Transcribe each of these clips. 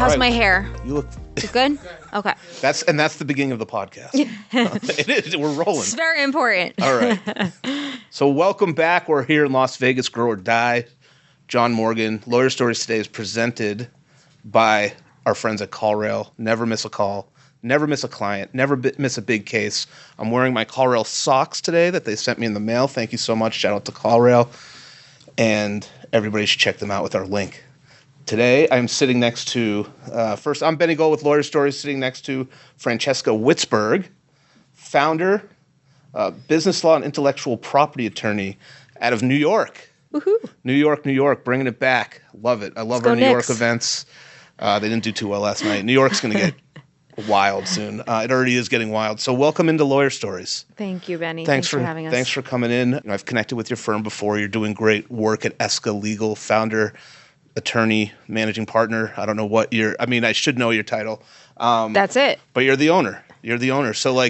How's right. my hair? You look Is it good? Okay. that's the beginning of the podcast. It is. We're rolling. It's very important. All right. So welcome back. We're here in Las Vegas, Grow or Die. John Morgan. Lawyer Stories today is presented by our friends at CallRail. Never miss a call. Never miss a client. Never miss a big case. I'm wearing my CallRail socks today that they sent me in the mail. Thank you so much. Shout out to CallRail. And everybody should check them out with our link. Today, I'm sitting next to, first, I'm Benny Gold with Lawyer Stories, sitting next to Francesca Witzburg, founder, business law and intellectual property attorney out of New York. Woohoo. New York, bringing it back. Love it. I love our New York events. They didn't do too well last night. New York's going to get wild soon. It already is getting wild. So welcome into Lawyer Stories. Thank you, Benny. Thanks for having us. Thanks for coming in. I've connected with your firm before. You're doing great work at Esca Legal, founder, attorney, managing partner. I don't know what I should know your title. That's it. But you're the owner. So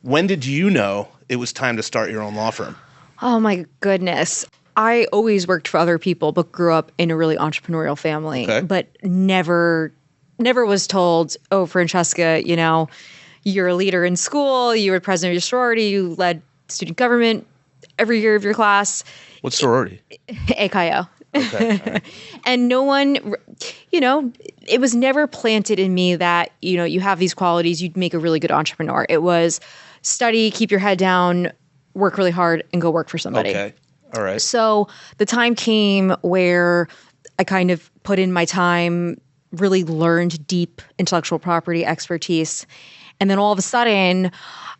when did you know it was time to start your own law firm? Oh my goodness. I always worked for other people, but grew up in a really entrepreneurial family, but never was told, oh, Francesca, you're a leader in school. You were president of your sorority. You led student government every year of your class. What sorority? AKO. Okay. All right. And no one, it was never planted in me that, you have these qualities, you'd make a really good entrepreneur. It was study, keep your head down, work really hard, and go work for somebody. Okay. All right. So the time came where I kind of put in my time, really learned deep intellectual property expertise. And then all of a sudden,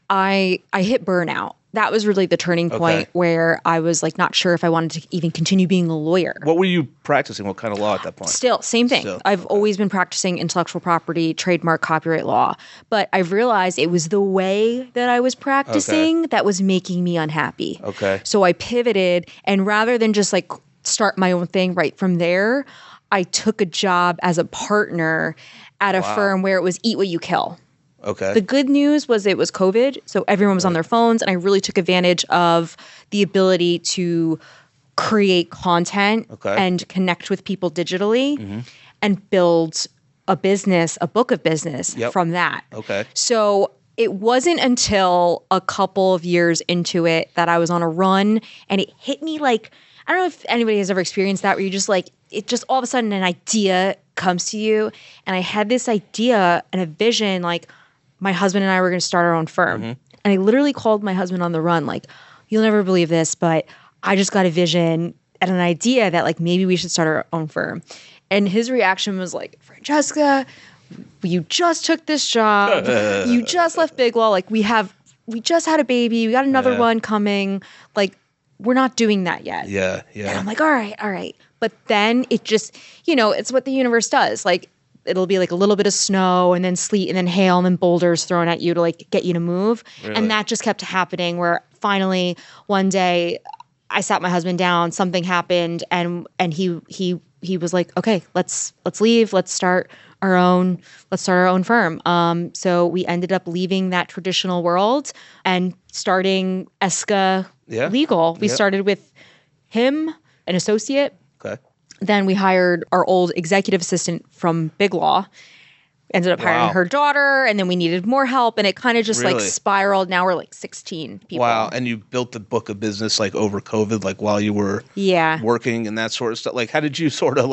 I hit burnout. That was really the turning point where I was not sure if I wanted to even continue being a lawyer. What were you practicing? What kind of law at that point? Still, same thing. I've always been practicing intellectual property, trademark, copyright law. But I've realized it was the way that I was practicing that was making me unhappy. Okay. So I pivoted, and rather than just start my own thing right from there, I took a job as a partner at a firm where it was eat what you kill. Okay. The good news was it was COVID, so everyone was on their phones, and I really took advantage of the ability to create content and connect with people digitally and build a book of business from that. Okay. So it wasn't until a couple of years into it that I was on a run, and it hit me I don't know if anybody has ever experienced that, where you just it just all of a sudden an idea comes to you. And I had this idea and a vision, my husband and I were going to start our own firm. And I literally called my husband on the run, you'll never believe this, but I just got a vision and an idea that maybe we should start our own firm. And his reaction was Francesca, you just took this job. You just left Big Law. We just had a baby. We got another one coming. We're not doing that yet. Yeah. And I'm all right. But then it just, it's what the universe does. It'll be a little bit of snow and then sleet and then hail and then boulders thrown at you to get you to move. Really? And that just kept happening, where finally one day I sat my husband down, something happened, and he was like, okay, let's leave. Let's start our own firm. So we ended up leaving that traditional world and starting Esca Legal. We started with him, an associate. Okay. Then we hired our old executive assistant from Big Law, ended up hiring her daughter, and then we needed more help, and it kind of just spiraled. Now we're 16 people. Wow. And you built the book of business over COVID, while you were working and that sort of stuff. How did you sort of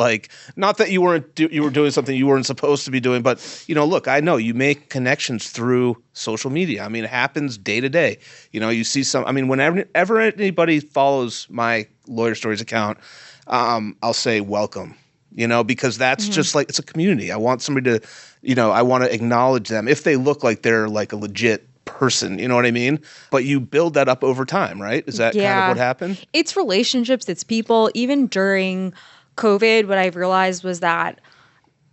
not that you were doing something you weren't supposed to be doing, but look, I know you make connections through social media. It happens day to day. You see whenever anybody follows my Lawyer Stories account, I'll say welcome, because that's just it's a community. I want somebody to, I want to acknowledge them if they look like they're a legit person, you know what I mean? But you build that up over time, right? Is that kind of what happened? It's relationships, it's people. Even during COVID, what I've realized was that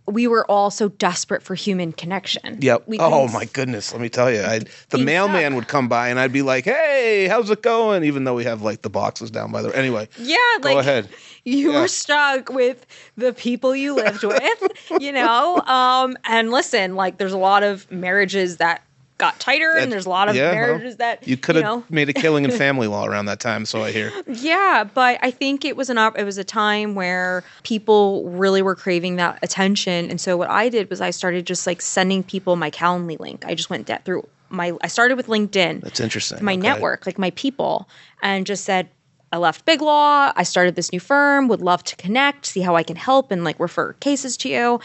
we were all so desperate for human connection. Yep. Oh my goodness. Let me tell you, the mailman would come by and I'd be like, hey, how's it going? Even though we have the boxes down by the, anyway. Yeah. Go ahead. You were stuck with the people you lived with, and listen, there's a lot of marriages that got tighter, and there's a lot of marriages that you could have made a killing in family law around that time, so I hear. Yeah, but I think it was a time where people really were craving that attention, and so what I did was I started just like sending people my Calendly link. I just went through I started with LinkedIn. That's interesting. My network, like my people, and just said, I left Big Law. I started this new firm. Would love to connect, see how I can help, and like refer cases to you.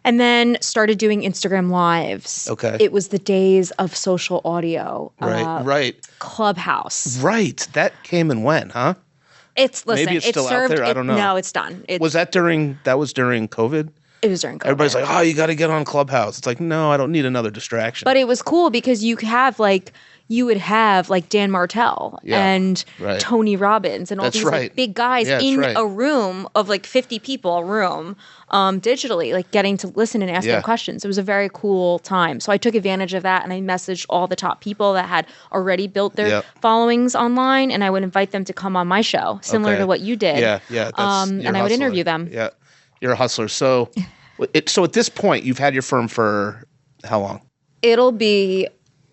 And then started doing Instagram Lives. Okay. It was the days of social audio. Right. Clubhouse. Right. That came and went, huh? Maybe it's still out there. I don't know. No, it's done. Was that during COVID? It was during COVID. Everybody's like, oh, you got to get on Clubhouse. It's like, no, I don't need another distraction. But it was cool because you would have like Dan Martell and Tony Robbins and all these like, big guys in a room of like 50 people, digitally, like getting to listen and ask them questions. It was a very cool time. So I took advantage of that and I messaged all the top people that had already built their followings online, and I would invite them to come on my show, similar to what you did. Yeah. And I would interview them. Yeah. You're a hustler. So at this point, you've had your firm for how long? It'll be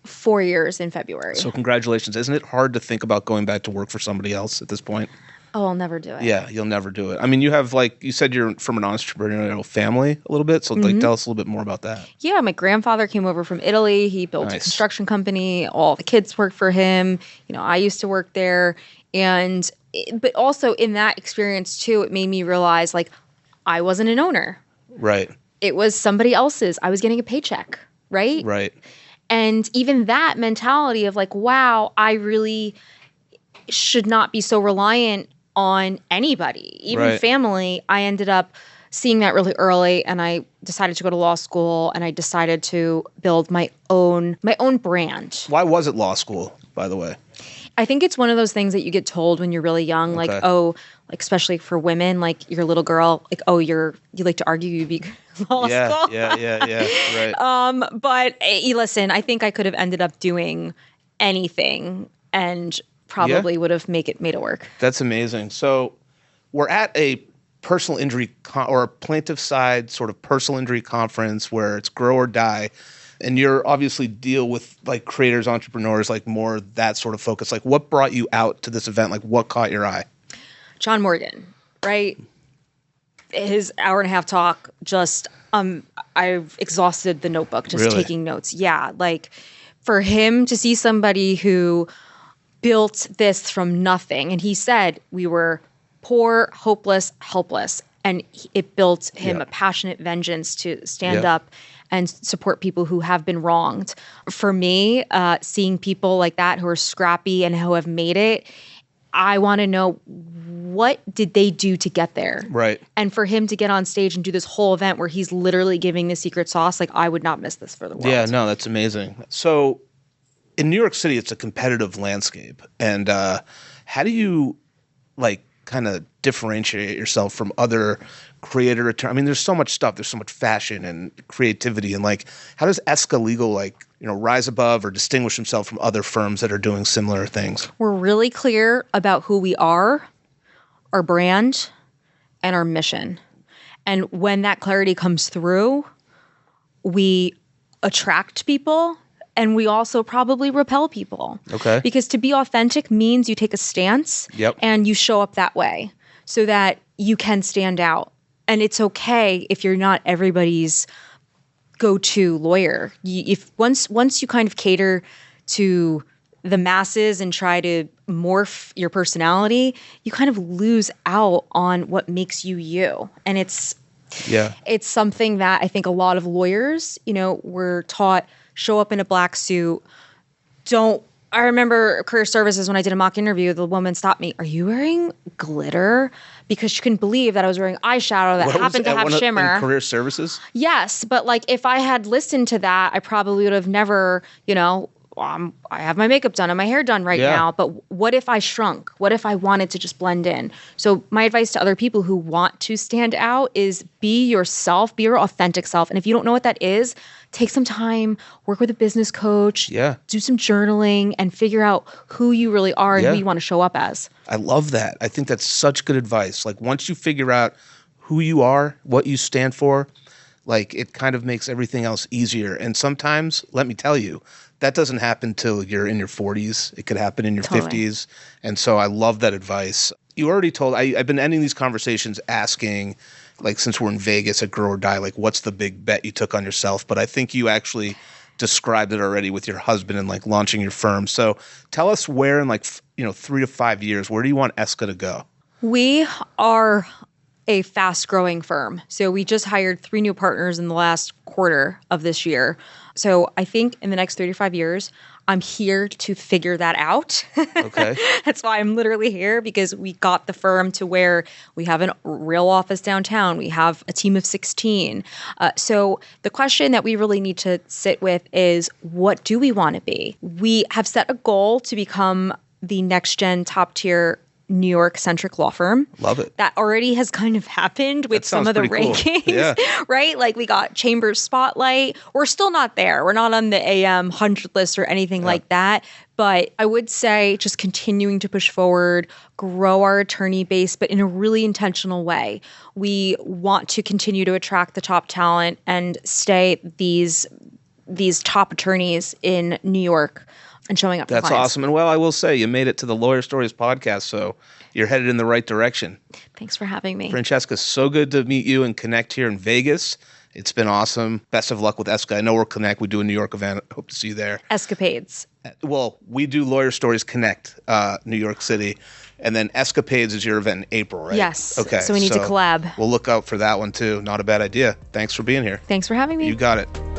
4 years in February. So congratulations. Isn't it hard to think about going back to work for somebody else at this point? Oh, I'll never do it. Yeah, you'll never do it. I mean, you have you said you're from an entrepreneurial family a little bit. So tell us a little bit more about that. Yeah, my grandfather came over from Italy. He built a construction company. All the kids worked for him. I used to work there. But also in that experience too, it made me realize like I wasn't an owner. Right. It was somebody else's. I was getting a paycheck. Right. Right. And even that mentality of like, wow, I really should not be so reliant on anybody, even family. I ended up seeing that really early, and I decided to go to law school, and I decided to build my own brand. Why was it law school, by the way? I think it's one of those things that you get told when you're really young, like, oh, like especially for women, like you're a little girl, like, oh, you like to argue, you be law school. Yeah, right. But listen, I think I could have ended up doing anything and probably would have made it work. That's amazing. So we're at a personal injury or a plaintiff side sort of personal injury conference where it's grow or die. And you're obviously deal with like creators, entrepreneurs, like more that sort of focus. Like what brought you out to this event? Like what caught your eye? John Morgan, right? His hour-and-a-half talk, just I've exhausted the notebook just taking notes. Yeah, like for him to see somebody who built this from nothing, and he said we were poor, hopeless, helpless, and it built him a passionate vengeance to stand up and support people who have been wronged. For me, seeing people like that who are scrappy and who have made it, I want to know what did they do to get there? Right. And for him to get on stage and do this whole event where he's literally giving the secret sauce, like I would not miss this for the world. Yeah, no, that's amazing. So in New York City, it's a competitive landscape. And how do you like kind of differentiate yourself from other creator? I mean, there's so much stuff. There's so much fashion and creativity. And like, how does Esca Legal rise above or distinguish himself from other firms that are doing similar things? We're really clear about who we are, our brand, and our mission. And when that clarity comes through, we attract people and we also probably repel people. Okay. Because to be authentic means you take a stance and you show up that way so that you can stand out. And it's okay if you're not everybody's go-to lawyer. If once you kind of cater to the masses and try to morph your personality, you kind of lose out on what makes you you. And it's something that I think a lot of lawyers, were taught, show up in a black suit. I remember career services when I did a mock interview, the woman stopped me. Are you wearing glitter? Because she couldn't believe that I was wearing eyeshadow that happened to have shimmer. In career services? Yes. But like if I had listened to that, I probably would have never, I have my makeup done and my hair done right now. But what if I shrunk? What if I wanted to just blend in? So my advice to other people who want to stand out is be yourself, be your authentic self. And if you don't know what that is, take some time, work with a business coach, do some journaling, and figure out who you really are and who you want to show up as. I love that. I think that's such good advice. Like once you figure out who you are, what you stand for, like it kind of makes everything else easier. And sometimes, let me tell you, that doesn't happen till you're in your 40s. It could happen in your Totally. 50s. And so I love that advice. You already told, I've been ending these conversations asking, like, since we're in Vegas at Grow or Die, like, what's the big bet you took on yourself? But I think you actually described it already with your husband and like launching your firm. So tell us where in like, 3 to 5 years, where do you want Esca to go? We are a fast growing firm. So we just hired 3 new partners in the last quarter of this year. So I think in the next 35 years, I'm here to figure that out. Okay. That's why I'm literally here, because we got the firm to where we have a real office downtown. We have a team of 16. So the question that we really need to sit with is, what do we want to be? We have set a goal to become the next gen top tier New York centric law firm. Love it. That already has kind of happened with some of the rankings, cool. Yeah. right? Like we got Chambers Spotlight. We're still not there. We're not on the AM 100 list or anything like that. But I would say just continuing to push forward, grow our attorney base, but in a really intentional way. We want to continue to attract the top talent and stay these top attorneys in New York and showing up for That's clients. awesome. And well, I will say you made it to the Lawyer Stories podcast, so you're headed in the right direction. Thanks for having me. Francesca, so good to meet you and connect here in Vegas. It's been awesome. Best of luck with Esca. I know we'll connect. We do a New York event. Hope to see you there. Escapades. Well, we do Lawyer Stories Connect, New York City. And then Escapades is your event in April, right? Yes. Okay. So we need to collab. We'll look out for that one too. Not a bad idea. Thanks for being here. Thanks for having me. You got it.